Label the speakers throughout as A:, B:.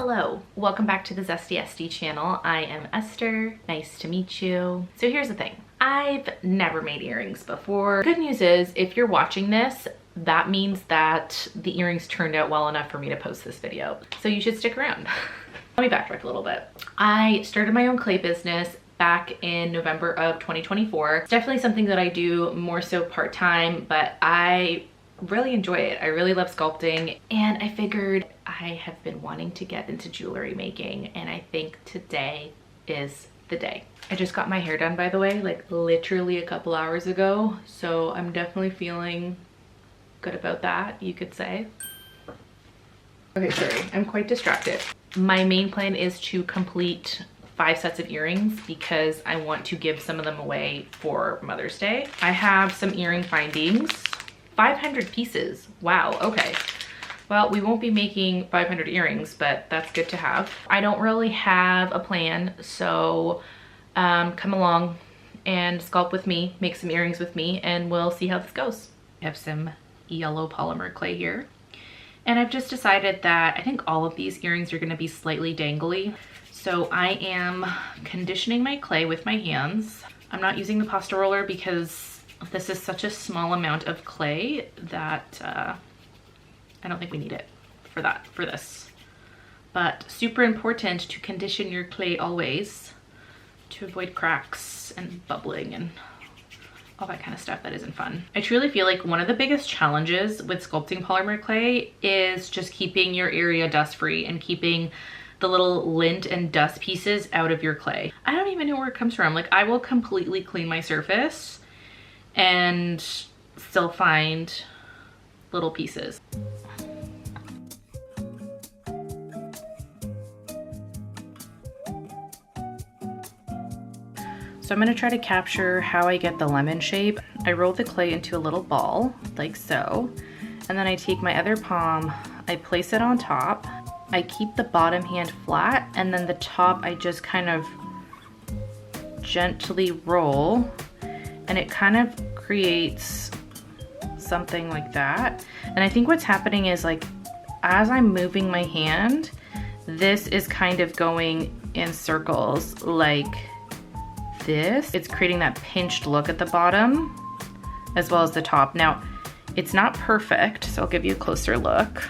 A: Hello, welcome back to the Zesty channel. I am Esther, nice to meet you. So here's the thing, I've never made earrings before. Good news is, if you're watching this, that means that the earrings turned out well enough for me to post this video. So you should stick around. Let me backtrack a little bit. I started my own clay business back in November of 2024. It's definitely something that I do more so part-time, but I really enjoy it. I really love sculpting, and I figured I have been wanting to get into jewelry making, and I think today is the day. I just got my hair done, by the way, like literally a couple hours ago, so I'm definitely feeling good about that, you could say. Okay, sorry, I'm quite distracted. My main plan is to complete 5 sets of earrings because I want to give some of them away for Mother's Day. I have some earring findings. 500 pieces. Wow, okay. Well, we won't be making 500 earrings, but that's good to have. I don't really have a plan, so come along and sculpt with me, make some earrings with me, and we'll see how this goes. I have some yellow polymer clay here, and I've just decided that I think all of these earrings are gonna be slightly dangly. So I am conditioning my clay with my hands. I'm not using the pasta roller because this is such a small amount of clay that I don't think we need it for this. But super important to condition your clay always to avoid cracks and bubbling and all that kind of stuff that isn't fun. I truly feel like one of the biggest challenges with sculpting polymer clay is just keeping your area dust free and keeping the little lint and dust pieces out of your clay. I don't even know where it comes from. Like, I will completely clean my surface and still find little pieces. So I'm gonna try to capture how I get the lemon shape. I roll the clay into a little ball, like so, and then I take my other palm, I place it on top, I keep the bottom hand flat, and then the top I just kind of gently roll, and it kind of creates something like that. And I think what's happening is, like, as I'm moving my hand, this is kind of going in circles like this. It's creating that pinched look at the bottom as well as the top. Now, it's not perfect, so I'll give you a closer look.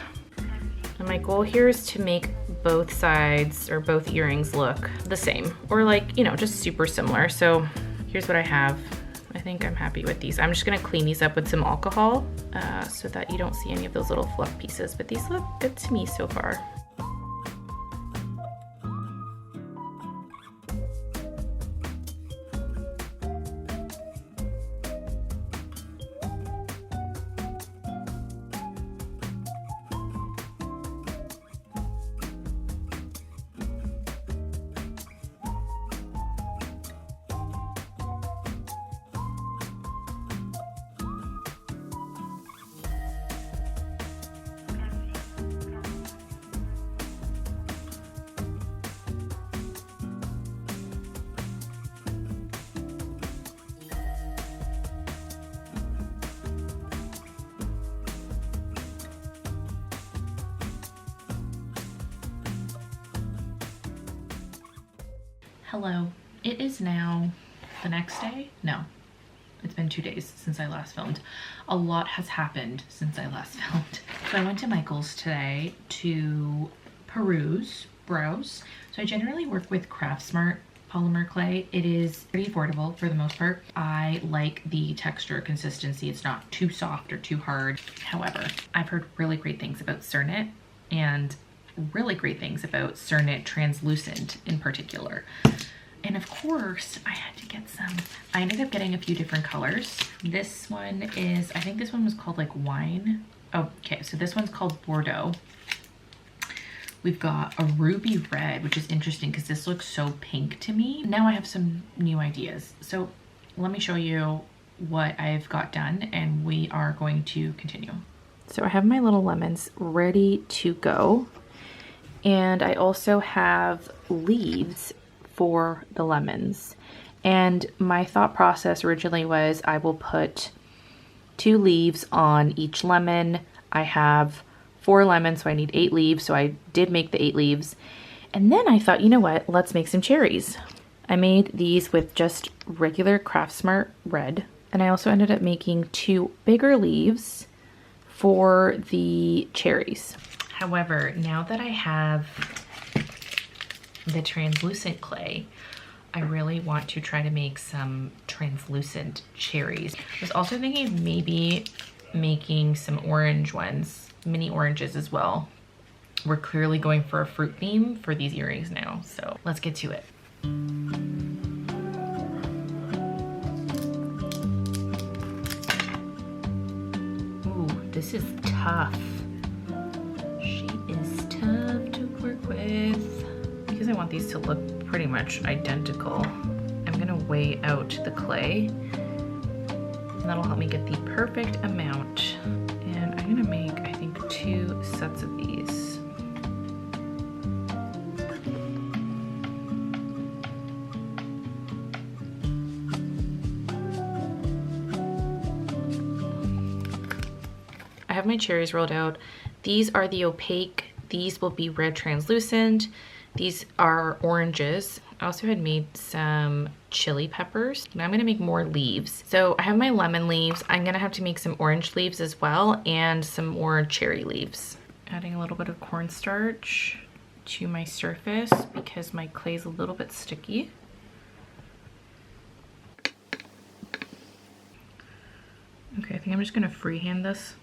A: And my goal here is to make both sides or both earrings look the same, or like, you know, just super similar. So here's what I have. I think I'm happy with these. I'm just gonna clean these up with some alcohol so that you don't see any of those little fluff pieces, but these look good to me so far. Hello, it is now the next day? No, it's been 2 days since I last filmed. A lot has happened since I last filmed. So I went to Michael's today to browse. So I generally work with Craftsmart polymer clay. It is pretty affordable for the most part. I like the texture consistency. It's not too soft or too hard. However, I've heard really great things about Cernit and really great things about Cernit Translucent in particular. And of course, I had to get some. I ended up getting a few different colors. This one is, I think this one was called like wine. Oh, okay, so this one's called Bordeaux. We've got a ruby red, which is interesting because this looks so pink to me. Now I have some new ideas. So let me show you what I've got done, and we are going to continue. So I have my little lemons ready to go. And I also have leaves for the lemons. And my thought process originally was I will put 2 leaves on each lemon. I have 4 lemons, so I need 8 leaves. So I did make the 8 leaves. And then I thought, you know what, let's make some cherries. I made these with just regular Craft Smart red. And I also ended up making 2 bigger leaves for the cherries. However, now that I have the translucent clay, I really want to try to make some translucent cherries. I was also thinking of maybe making some orange ones, mini oranges as well. We're clearly going for a fruit theme for these earrings now, so let's get to it. Ooh, this is tough. She is tough to work with. Because I want these to look pretty much identical, I'm gonna weigh out the clay, and that'll help me get the perfect amount. And I'm gonna make, I think, 2 sets of these. I have my cherries rolled out. These are the opaque. These will be red translucent. These are oranges. I also had made some chili peppers. Now I'm gonna make more leaves. So I have my lemon leaves. I'm gonna have to make some orange leaves as well and some more cherry leaves. Adding a little bit of cornstarch to my surface because my clay is a little bit sticky. Okay, I think I'm just gonna freehand this.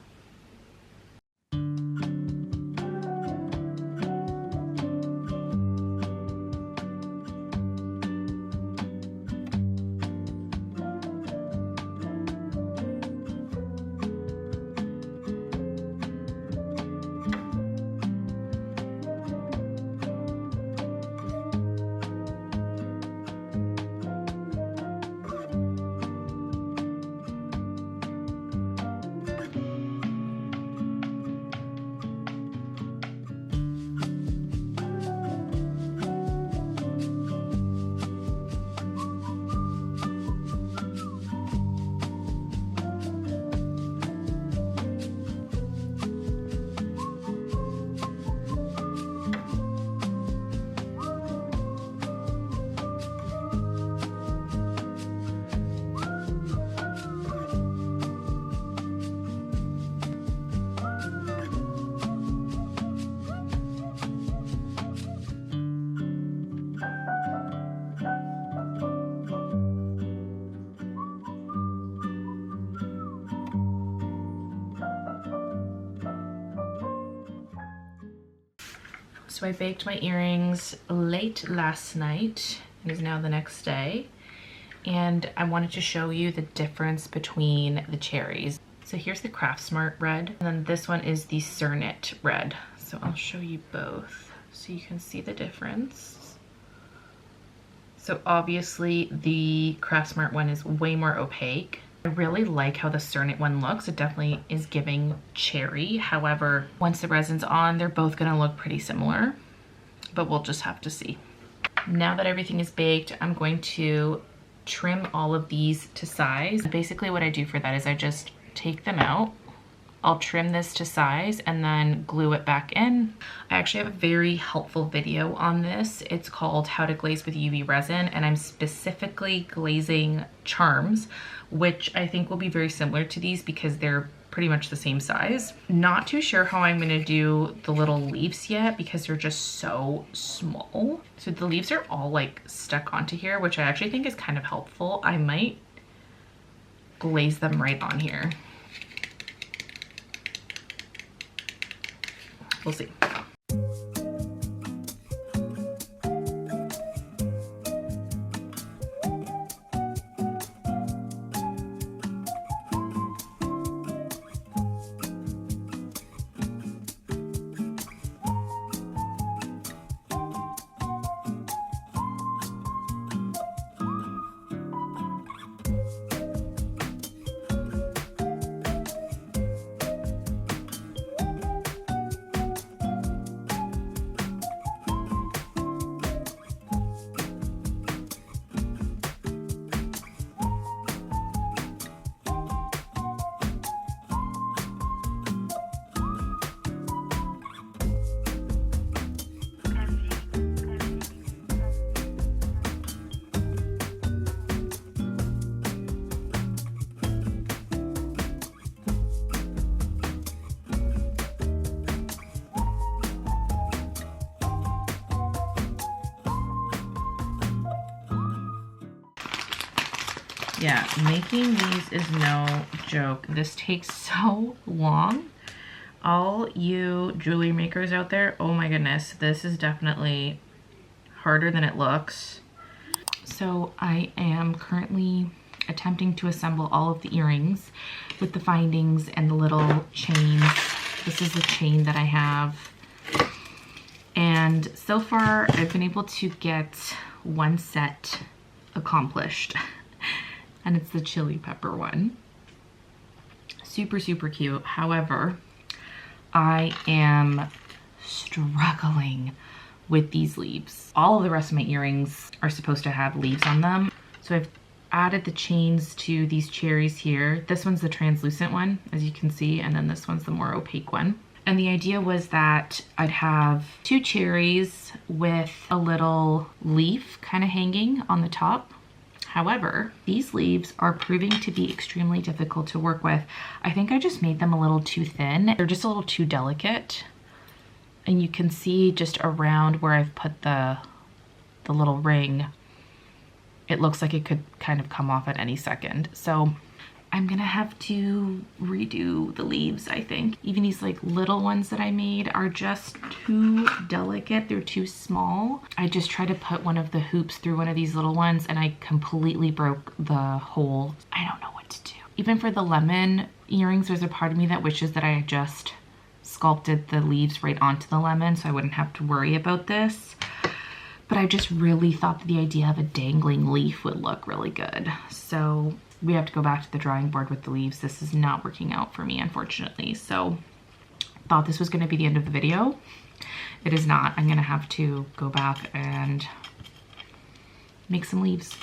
A: So I baked my earrings late last night. It is now the next day. And I wanted to show you the difference between the cherries. So here's the Craft Smart red, and then this one is the Cernit red. So I'll show you both so you can see the difference. So obviously the Craft Smart one is way more opaque. I really like how the Cernit one looks. It definitely is giving cherry. However, once the resin's on, they're both gonna look pretty similar, but we'll just have to see. Now that everything is baked, I'm going to trim all of these to size. Basically what I do for that is I just take them out. I'll trim this to size and then glue it back in. I actually have a very helpful video on this. It's called How to Glaze with UV Resin, and I'm specifically glazing charms, which I think will be very similar to these because they're pretty much the same size. Not too sure how I'm gonna do the little leaves yet because they're just so small. So the leaves are all like stuck onto here, which I actually think is kind of helpful. I might glaze them right on here. We'll see. Yeah, making these is no joke. This takes so long. All you jewelry makers out there, oh my goodness, this is definitely harder than it looks. So I am currently attempting to assemble all of the earrings with the findings and the little chains. This is the chain that I have. And so far I've been able to get one set accomplished. And it's the chili pepper one. Super, super cute. However, I am struggling with these leaves. All of the rest of my earrings are supposed to have leaves on them. So I've added the chains to these cherries here. This one's the translucent one, as you can see, and then this one's the more opaque one. And the idea was that I'd have 2 cherries with a little leaf kind of hanging on the top. However, these leaves are proving to be extremely difficult to work with. I think I just made them a little too thin. They're just a little too delicate. And you can see just around where I've put the little ring, it looks like it could kind of come off at any second. So I'm gonna have to redo the leaves, I think. Even these like little ones that I made are just too delicate. They're too small. I just tried to put one of the hoops through one of these little ones and I completely broke the hole. I don't know what to do. Even for the lemon earrings, there's a part of me that wishes that I had just sculpted the leaves right onto the lemon so I wouldn't have to worry about this. But I just really thought that the idea of a dangling leaf would look really good. So we have to go back to the drawing board with the leaves. This is not working out for me, unfortunately. So thought this was going to be the end of the video. It is not. I'm going to have to go back and make some leaves.